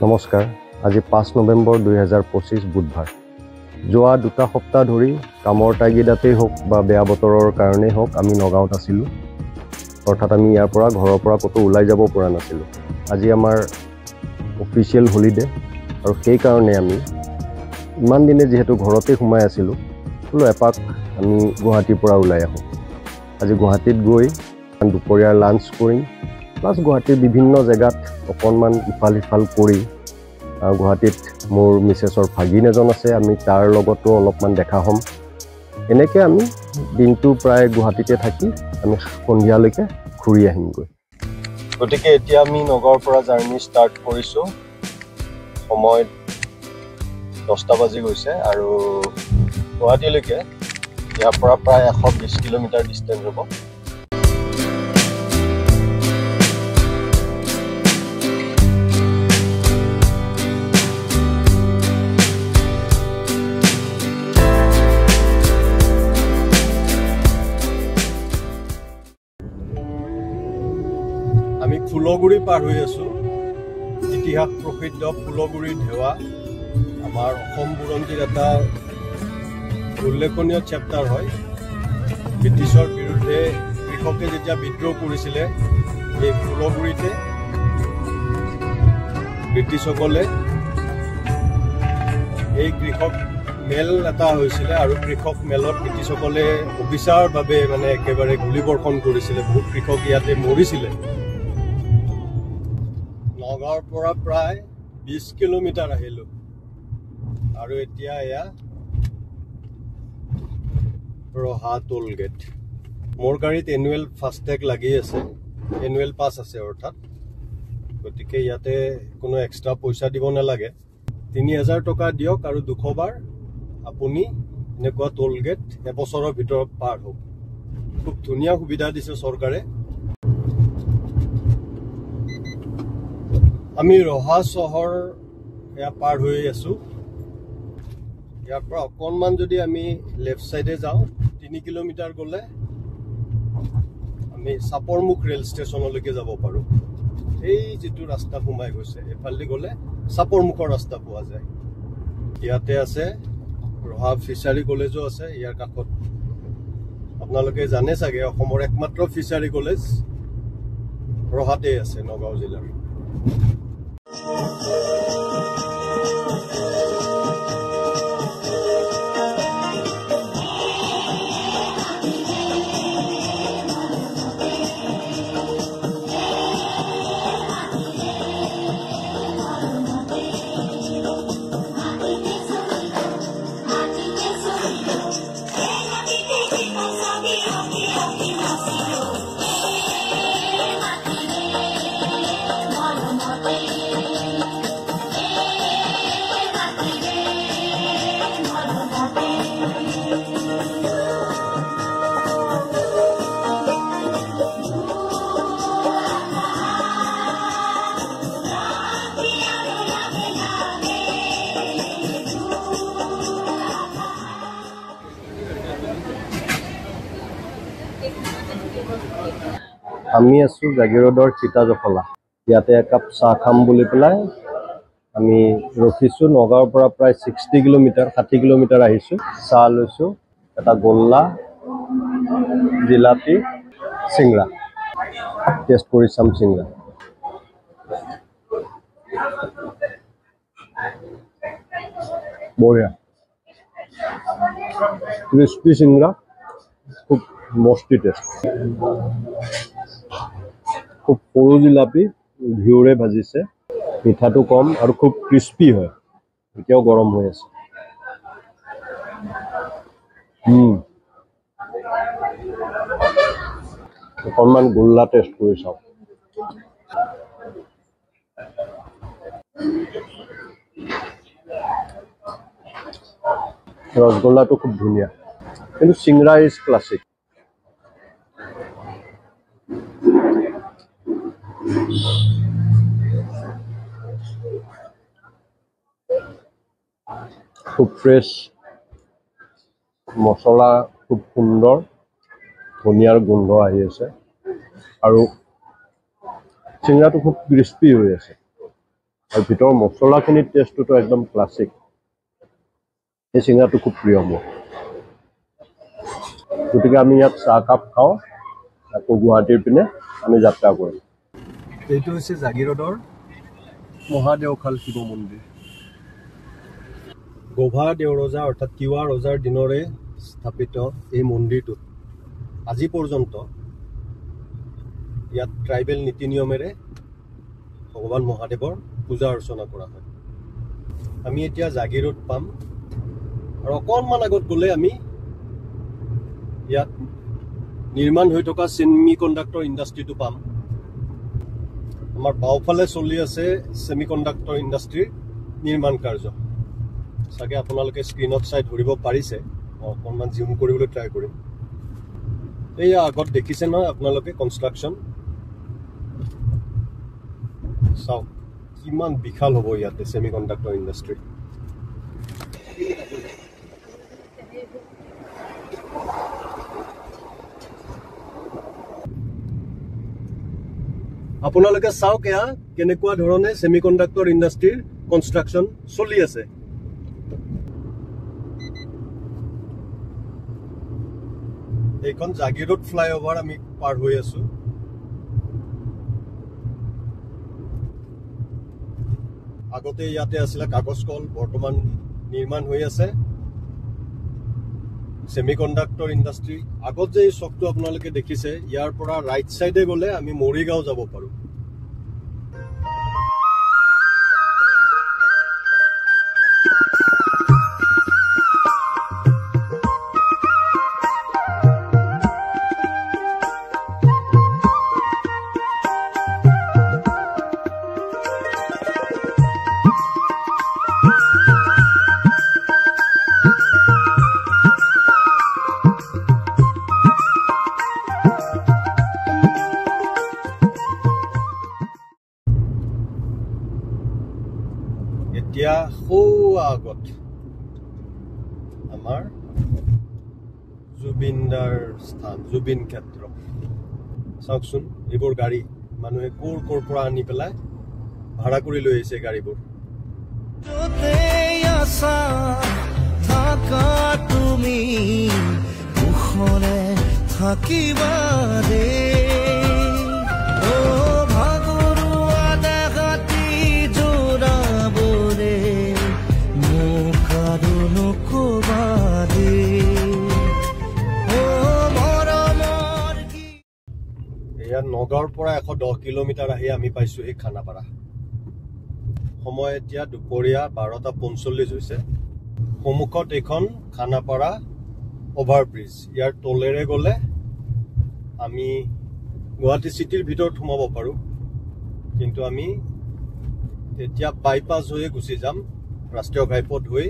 নমস্কাৰ আজি 5 নৱেম্বৰ 2025 বুধবাৰ যোৱা দুটা সপ্তাহ ধৰি কামৰ তাগিদাতেই হোক বা বেয়া বতৰৰ কাৰণেই হোক আমি নগাঁৱত আছিলোঁ অৰ্থাৎ আমি ইয়াৰ পৰা ঘৰৰ পৰা কতো ওলাই যাব পৰা নাছিলোঁ আজি আমাৰ অফিচিয়েল হলিডে আৰু সেই কাৰণে আমি ইমান দিনে যেহেতু ঘৰতে সোমাই আছিলোঁ বোলো এপাক আমি গুৱাহাটীৰ পৰা ওলাই আহোঁ আজি গুৱাহাটীত গৈ দুপৰীয়াৰ লাঞ্চ কৰিম প্লাছ গুৱাহাটীৰ বিভিন্ন জেগাত অকণমান ইফাল সিফাল কৰি গুৱাহাটীত মোৰ মিছেছৰ ভাগিন এজন আছে আমি তাৰ লগতো অলপমান দেখা হ'ম এনেকৈ আমি দিনটো প্ৰায় গুৱাহাটীতে থাকি আমি সন্ধিয়ালৈকে ঘূৰি আহিমগৈ গতিকে এতিয়া আমি নগাঁৱৰ পৰা জাৰ্ণি ষ্টাৰ্ট কৰিছোঁ সময় 10টা বাজি গৈছে আৰু গুৱাহাটীলৈকে ইয়াৰ পৰা প্ৰায় 120 কিলোমিটাৰ ডিষ্টেঞ্চ হ'ব আমি ফুলগুৰি পাৰ হৈ আছোঁ ইতিহাস প্ৰসিদ্ধ ফুলগুৰি ঢেৱা আমাৰ অসম বুৰঞ্জীৰ এটা উল্লেখনীয় চেপ্টাৰ হয় ব্ৰিটিছৰ বিৰুদ্ধে কৃষকে যেতিয়া বিদ্ৰোহ কৰিছিলে এই ফুলগুৰিতে ব্ৰিটিছসকলে এই কৃষক মেল এটা হৈছিলে আৰু কৃষক মেলত ব্ৰিটিছসকলে অবিচাৰভাৱে মানে একেবাৰে গুলীবৰ্ষণ কৰিছিলে বহুত কৃষক ইয়াতে মৰিছিলে নগাঁৱৰ পৰা প্ৰায় 20 কিলোমিটাৰ আহিলোঁ আৰু এতিয়া এয়া ৰহা টোল গেট মোৰ গাড়ীত এনুৱেল ফাষ্টেগ লাগি আছে এনুৱেল পাছ আছে অৰ্থাৎ গতিকে ইয়াতে কোনো এক্সট্ৰা পইচা দিব নালাগে 3000 টকা দিয়ক আৰু 200 বাৰ আপুনি এনেকুৱা টোল গেট এবছৰৰ ভিতৰত পাৰ হ'ব খুব ধুনীয়া সুবিধা দিছে চৰকাৰে আমি ৰহা চহৰ এয়া পাৰ হৈ আছোঁ ইয়াৰ পৰা অকণমান যদি আমি লেফ্ট চাইডে যাওঁ 3 কিলোমিটাৰ গ'লে আমি চাপৰমুখ ৰেল ষ্টেচনলৈকে যাব পাৰোঁ এই যিটো ৰাস্তা সোমাই গৈছে এফালে গ'লে চাপৰমুখৰ ৰাস্তা পোৱা যায় ইয়াতে আছে ৰহা ফিচাৰী কলেজো আছে ইয়াৰ কাষত আপোনালোকে জানে চাগে অসমৰ একমাত্ৰ ফিচাৰী কলেজ ৰহাতে আছে নগাঁও জিলাৰ আমি আছোঁ জাগিৰোডৰ সীতাজখলা ইয়াতে একাপ চাহ খাম বুলি পেলাই আমি ৰখিছোঁ নগাঁৱৰ পৰা প্ৰায় 60 কিলোমিটাৰ 60 কিলোমিটাৰ আহিছোঁ চাহ লৈছোঁ এটা গোল্লা জিলাপি চিংৰা টেষ্ট কৰি চাম চিংৰা বঢ়িয়া ক্ৰিস্পি চিংৰা খুব মস্তি টেষ্ট খুব সৰু জিলাপি ঘিউৰে ভাজিছে মিঠাটো কম আৰু খুব ক্ৰিস্পি হয় এতিয়াও গৰম হৈ আছে অকণমান গোল্লা টেষ্ট কৰি চাওঁ ৰসগোল্লাটো খুব ধুনীয়া কিন্তু চিংৰা ইজ ক্লাছিক খুব ফ্ৰেছ মছলা খুব সুন্দৰ ধনিয়াৰ গোন্ধ আহি আছে আৰু চিংৰাটো খুব ক্ৰিস্পি হৈ আছে আৰু ভিতৰৰ মছলাখিনিৰ টেষ্টটো একদম ক্লাছিক। এই চিঙৰাটো খুব প্ৰিয় মোৰ। গতিকে আমি ইয়াত চাহকাপ খাওঁ, আকৌ গুৱাহাটীৰ পিনে আমি যাত্ৰা কৰিম। এইটো হৈছে জাগিৰোডৰ মহাদেওশাল শিৱ মন্দিৰ। গোভা দেওৰজা অৰ্থাৎ তিৱা ৰজাৰ দিনৰে স্থাপিত এই মন্দিৰটোত আজি পৰ্যন্ত ইয়াত ট্ৰাইবেল নীতি নিয়মেৰে ভগৱান মহাদেৱৰ পূজা অৰ্চনা কৰা হয়। আমি এতিয়া জাগিৰোড পাম আৰু অকণমান আগত গ'লে আমি ইয়াত নিৰ্মাণ হৈ থকা ছেমি কণ্ডাক্টৰ ইণ্ডাষ্ট্ৰিটো পাম। আমাৰ বাওঁফালে চলি আছে ছেমি কণ্ডাক্টৰ ইণ্ডাষ্ট্ৰিৰ নিৰ্মাণ কাৰ্য। চাগে আপোনালোকে স্ক্ৰীণত চাই ধৰিব পাৰিছে, মই অকণমান জুম কৰিবলৈ ট্ৰাই কৰিম। এইয়া আগত দেখিছে নহয় আপোনালোকে কনষ্ট্ৰাকশ্যন, চাওক কিমান বিশাল হ'ব ইয়াতে ছেমি কণ্ডাক্টৰ ইণ্ডাষ্ট্ৰি। আপোনালোকে চাওক এয়া কেনেকুৱা ধৰণে ছেমি কণ্ডাক্টৰ ইণ্ডাষ্ট্ৰিৰ কনষ্ট্ৰাকশ্যন চলি আছে। এইখন জাগিৰোড ফ্লাইঅভাৰ আমি পাৰ হৈ আছো। আগতে ইয়াতে আছিলে কাগজ কল, বৰ্তমান নিৰ্মাণ হৈ আছে ছেমি কণ্ডাক্টৰ ইণ্ডাষ্ট্ৰি। আগত যে এই চকটো আপোনালোকে দেখিছে, ইয়াৰ পৰা ৰাইট চাইডে গ'লে আমি মৰিগাঁও যাব পাৰোঁ। এতিয়া সৌ আগত আমাৰ জুবিনদাৰ স্থান, জুবিন ক্ষেত্ৰ। চাওকচোন এইবোৰ গাড়ী মানুহে ক'ৰ পৰা আনি পেলাই ভাড়া কৰি লৈ আহিছে গাড়ীবোৰ। তুমি থাকিবা দে নগাঁৱৰ পৰা 110 কিলোমিটাৰ আহি আমি পাইছো এই খানাপাৰা। সময় এতিয়া দুপৰীয়া 12:45 হৈছে। সন্মুখত এইখন খানাপাৰা অভাৰব্ৰিজ। ইয়াৰ তলেৰে গ'লে আমি গুৱাহাটী চিটিৰ ভিতৰত সোমাব পাৰোঁ, কিন্তু আমি এতিয়া বাইপাছ হৈয়ে গুচি যাম, ৰাষ্ট্ৰীয় ঘাইপথ হৈ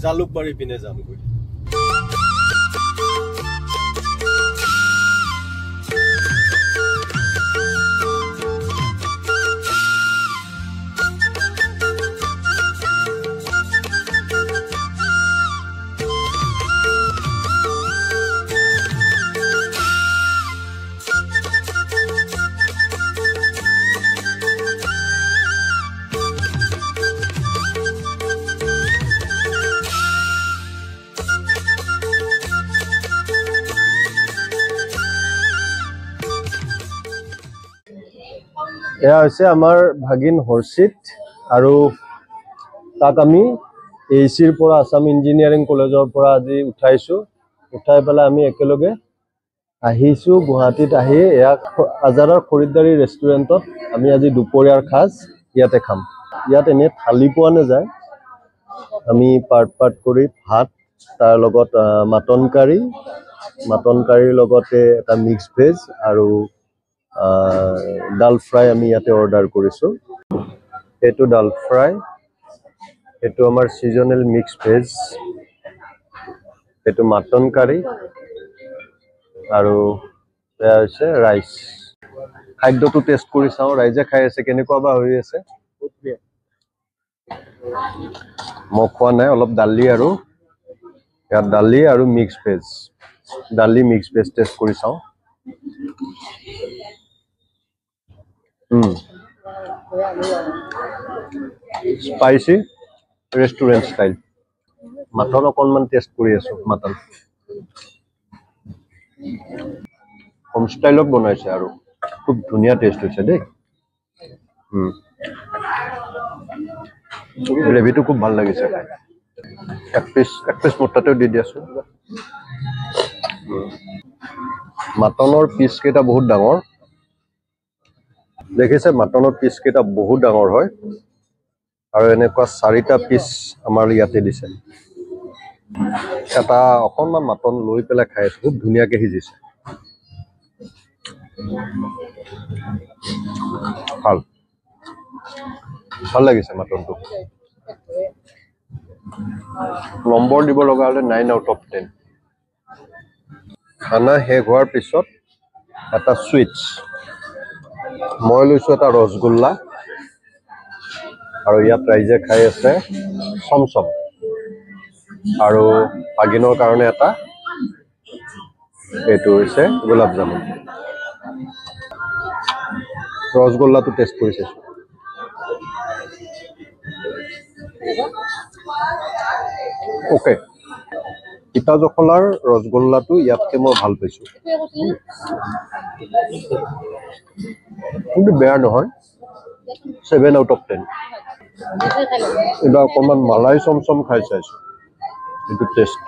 জালুকবাৰী পিনে যামগৈ। এয়া হৈছে আমাৰ ভাগিন হৰ্ষিত, আৰু তাক আমি AICৰ পৰা, আছাম ইঞ্জিনিয়াৰিং কলেজৰ পৰা আজি উঠাইছোঁ। উঠাই পেলাই আমি একেলগে আহিছোঁ গুৱাহাটীত। আহি এয়া আজাৰাৰ খৰিদ্দাৰী ৰেষ্টুৰেণ্টত আমি আজি দুপৰীয়াৰ সাজ ইয়াতে খাম। ইয়াত এনে থালি পোৱা নাযায়, আমি পাৰ্ট কৰি ভাত, তাৰ লগত মাটন কাৰীৰ লগতে এটা মিক্স ভেজ আৰু ডাল ফ্ৰাই আমি ইয়াতে অৰ্ডাৰ কৰিছোঁ। এইটো ডাল ফ্ৰাই, এইটো আমাৰ ছিজনেল মিক্স ভেজ, এইটো মাটন কাৰী, আৰু এয়া হৈছে ৰাইচ। খাদ্যটো টেষ্ট কৰি চাওঁ, ৰাইজে খাই আছে কেনেকুৱা বা হৈ আছে। মই খোৱা নাই, অলপ দালি আৰু ইয়াত দালি আৰু মিক্স ভেজ, দালি মিক্স ভেজ টেষ্ট কৰি চাওঁ। স্পাইসি ৰেষ্টুৰেণ্ট ষ্টাইল মাটন অকণমান টেষ্ট কৰি আছো মাটন হোম ষ্টাইলত বনাইছে আৰু খুব ধুনীয়া টেষ্ট হৈছে দেই গ্ৰেভিটো খুব ভাল লাগিছে এক পিচ মোটাতেও দি দিয়াছো মাটনৰ পিচ কেইটা বহুত ডাঙৰ দেখিছে মাটনৰ পিচ কেইটা বহুত ডাঙৰ হয় আৰু এনেকুৱা 4টা পিচ আমাৰ ইয়াতে দিছে এটা অকণমান মাটন লৈ পেলাই খাই আছো খুব ধুনীয়াকে সিজিছে ভাল লাগিছে মাটনটো নম্বৰ দিব লগা হলে 9 out of 10 খানা শেষ হোৱাৰ পিছত এটা সুইটস মই লৈছো এটা ৰসগোল্লা আৰু ইয়াত ৰাইজে খাই আছে চমচম আৰু পাগিনৰ কাৰণে এটা এইটো হৈছে গোলাপ জামুন ৰসগোল্লাটো টেষ্ট কৰিছে ওকে ইটা জখলাৰ ৰসগোল্লাটো ইয়াতকে মই ভাল পাইছো কিন্তু বেয়া নহয় 7 out of 10 এটা অকণমান মালাই চমচম খাই চাইছো এইটো টেষ্ট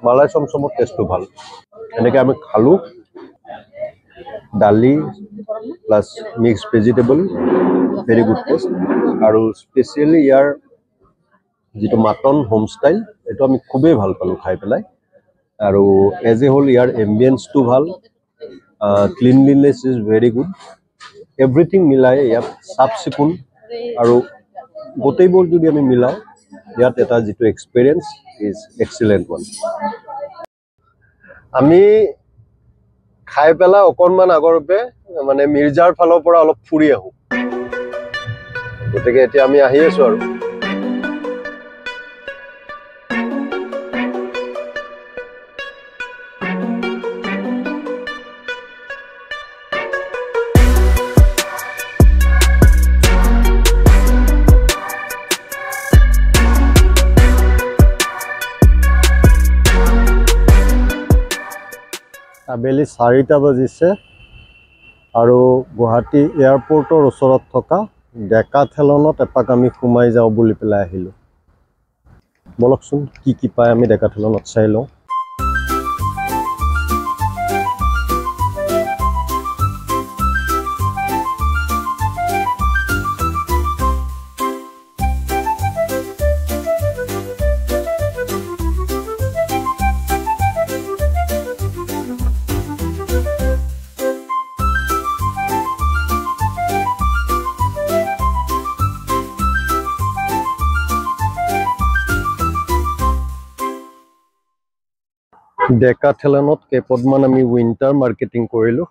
মালাই চমচমৰ টেষ্টটো ভাল এনেকে আমি খালো দালি plus mixed vegetable very good test আৰু স্পেশালি ইয়াৰ যেটো মাটন হোম স্টাইল এটো আমি খুবেই ভাল পালো খাই পেলাই আৰু এজ এ হোল ইয়াৰ এম্বিয়েন্সটো ভাল cleanliness is very good everything মিলাই ইয়াত সাফ চিকুণ আৰু গোটেইবোৰ যদি আমি মিলাও ইয়াত এটা যেটো এক্সপেৰিয়েন্স ইজ এক্সিলেন্ট ওয়ান আমি খাই পেলা অকণমান আগৰপে মানে মিৰ্জাৰ ফালৰ পৰা অলপ ফুৰি আহো গতিকে এতিয়া আমি আহি আছো আৰু আবেলি 4টা বাজিছে আৰু গুৱাহাটী এয়াৰপোৰ্টৰ ওচৰত থকা ডেকাথেলনত এপাক আমি সোমাই যাওঁ বুলি পেলাই আহিলো বলকচোন কি পায় আমি ডেকাথেলনত চাই লওঁ ডেকাথেলনত কেইপদমান আমি উইন্টাৰ মাৰ্কেটিং কৰিলো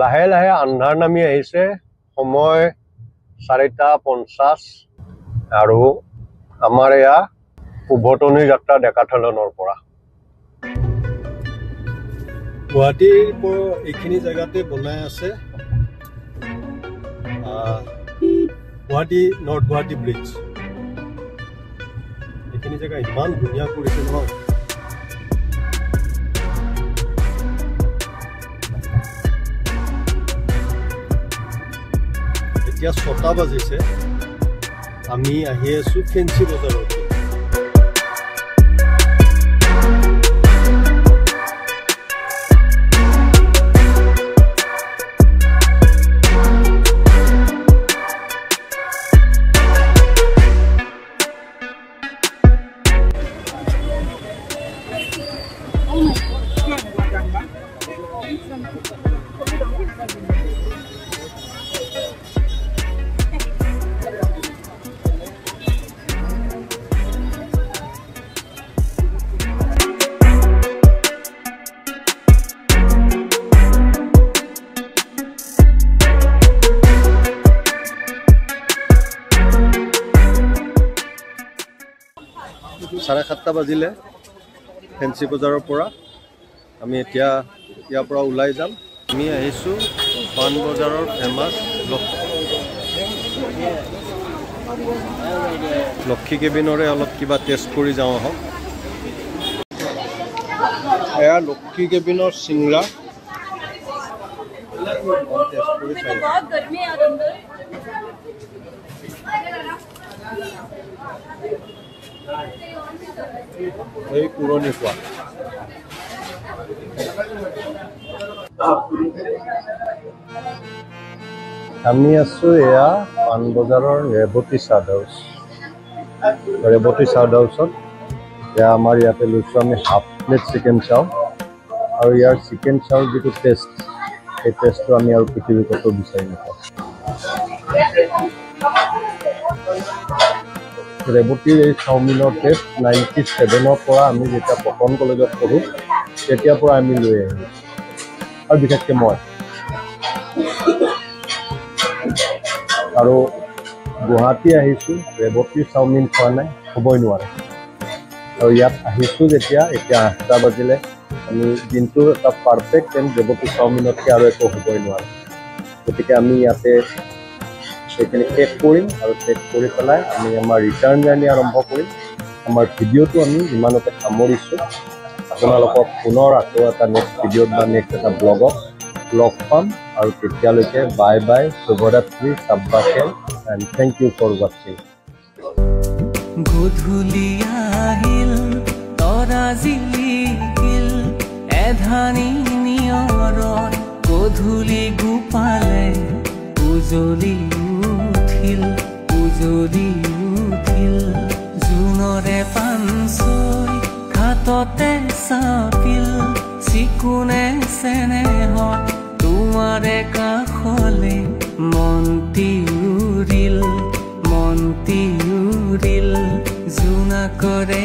লাহে লাহে আন্ধাৰ নামি আহিছে সময় 4:50 আৰু আমাৰ এয়া উভতনি যাত্ৰা ডেকাথেলনৰ পৰা গুৱাহাটীৰ পৰা এইখিনি জায়গাতে বনাই আছে গুৱাহাটী নৰ্থ গুৱাহাটী ব্ৰিজ এইখিনি জায়গা ইমান ধুনীয়া কৰিছে নহয় এতিয়া 6টা বাজিছে আমি আহি আছো ফেন্সি বজাৰত সাড়ে 7টা বাজিলে ফেঞ্চি বজাৰৰ পৰা আমি এতিয়া ইয়াৰ পৰা ওলাই যাম। আমি আহিছোঁ পাণবজাৰৰ ফেমাছ লক্ষী কেবিনৰে অলপ কিবা টেষ্ট কৰি যাওঁ আহক। এয়া লক্ষী কেবিনৰ চিংৰা এই পুৰণি খোৱা আমি আছোঁ এয়া পাণবজাৰৰ ৰেৱতী চাউড হাউচ। ৰেৱতী চাউড হাউচত এয়া আমাৰ ইয়াতে লৈছোঁ আমি হাফ প্লেট চিকেন চাও আৰু ইয়াৰ চিকেন চাওৰ যিটো টেষ্ট সেই টেষ্টটো আমি আৰু পৃথিৱীৰ ক'তো বিচাৰি নাপাওঁ। ৰেৱতীৰ এই চাওমিনৰ টেষ্ট 97ৰ পৰা আমি যেতিয়া কটন কলেজত পঢ়োঁ তেতিয়াৰ পৰা আমি লৈ আহিছোঁ আৰু বিশেষকৈ মই আৰু গুৱাহাটী আহিছোঁ ৰেৱতীৰ চাওমিন খোৱা নাই হ'বই নোৱাৰে। আৰু ইয়াত আহিছোঁ যেতিয়া এতিয়া 8টা বাজিলে আমি দিনটোৰ এটা পাৰফেক্ট এণ্ড ৰেৱতী চাওমিনতকৈ আৰু একো হ'বই নোৱাৰে। গতিকে আমি ইয়াতে সেইখিনি শেষ কৰিম আৰু শেষ কৰি পেলাই আমি আমাৰ ৰিটাৰ্ণ জাৰ্ণি আৰম্ভ কৰিম। আমাৰ ভিডিঅ'টো আমি ইমানতে সামৰিছোঁ। আপোনালোকক পুনৰ আকৌ এটা নেক্সট ভিডিঅ'ত বা নেক্সট এটা ব্লগত লগ পাম আৰু তেতিয়ালৈকে বাই বাই, শুভৰাত্ৰি, চাব্বা খেল এণ্ড থেংক ইউ ফৰ ৱাচিং। গধূলি আহিল তৰা জিলিকিল এধানি নিয়ৰত গধূলি গোপালে উজলি উঠিল জোনৰে পানচৈ ঘাটতে চাপিল চিকুনে চেনেহত তোমাৰে কাষলে মন্তি উৰিল জোনাকৰে